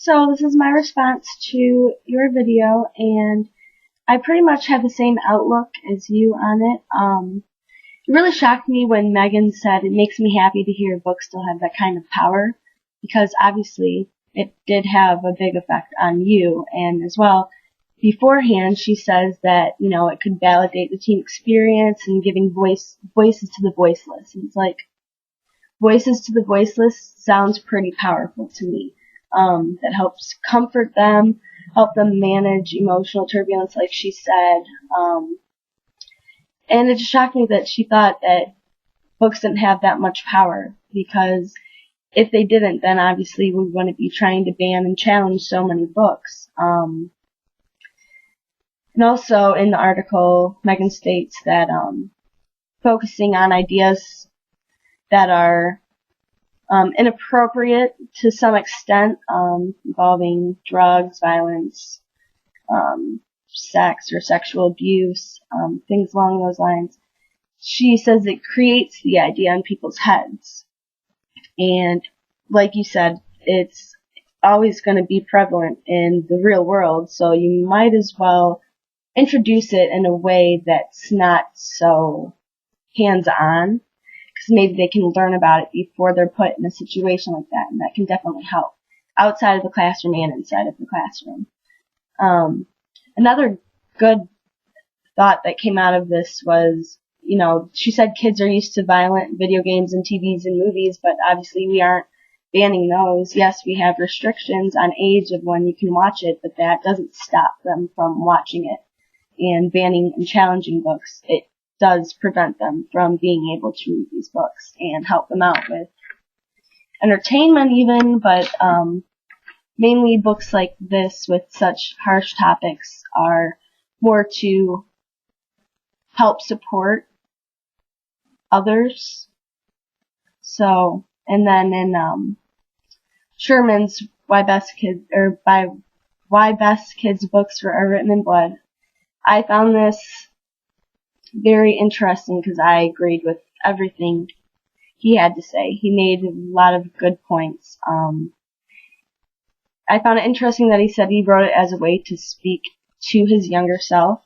So this is my response to your video, and I pretty much have the same outlook as you on it. It really shocked me when Megan said it makes me happy to hear books still have that kind of power, because obviously it did have a big effect on you, and as well, beforehand she says that, it could validate the teen experience and giving voices to the voiceless. And it's like, voices to the voiceless sounds pretty powerful to me. That helps comfort them, help them manage emotional turbulence, like she said. And it just shocked me that she thought that books didn't have that much power, because if they didn't, then obviously we wouldn't be trying to ban and challenge so many books. And also in the article, Megan states that focusing on ideas that are inappropriate to some extent, involving drugs, violence, sex or sexual abuse, things along those lines. She says it creates the idea in people's heads. And like you said, it's always going to be prevalent in the real world, so you might as well introduce it in a way that's not so hands-on, because maybe they can learn about it before they're put in a situation like that, and that can definitely help outside of the classroom and inside of the classroom. Another good thought that came out of this was, she said kids are used to violent video games and TVs and movies, but obviously we aren't banning those. Yes, we have restrictions on age of when you can watch it, but that doesn't stop them from watching it. And banning and challenging books, it does prevent them from being able to read these books and help them out with entertainment even, but mainly books like this with such harsh topics are more to help support others. So, and then in Sherman's Why Best Kids books are written in blood, I found this very interesting because I agreed with everything he had to say. He made a lot of good points. I found it interesting that he said he wrote it as a way to speak to his younger self.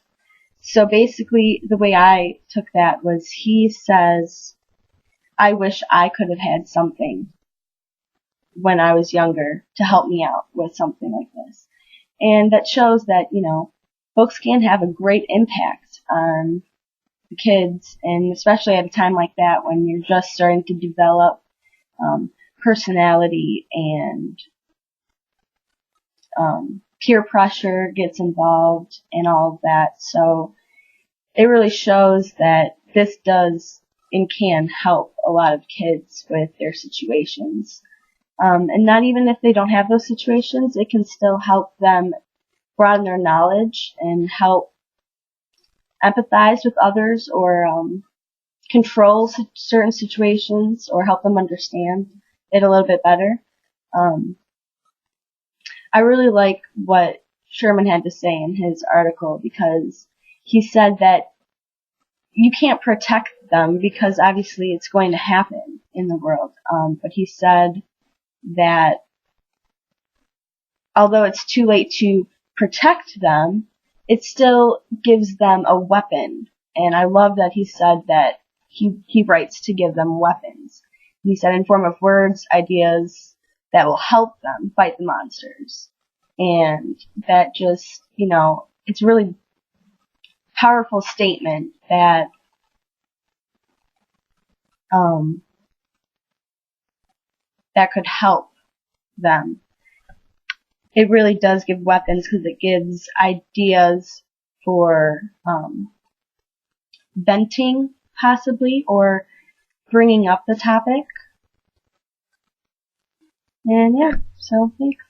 So basically, the way I took that was, he says, I wish I could have had something when I was younger to help me out with something like this. And that shows that, books can have a great impact on the kids, and especially at a time like that when you're just starting to develop personality, and peer pressure gets involved and all of that. So it really shows that this does and can help a lot of kids with their situations. And not even if they don't have those situations, it can still help them broaden their knowledge and help empathize with others, or control certain situations, or help them understand it a little bit better. I really like what Sherman had to say in his article, because he said that you can't protect them because obviously it's going to happen in the world. But he said that although it's too late to protect them, it still gives them a weapon. And I love that he said that he writes to give them weapons. He said in form of words, ideas that will help them fight the monsters. And that just, it's a really powerful statement that that could help them. It really does give weapons, because it gives ideas for venting, possibly, or bringing up the topic. And yeah, so thanks.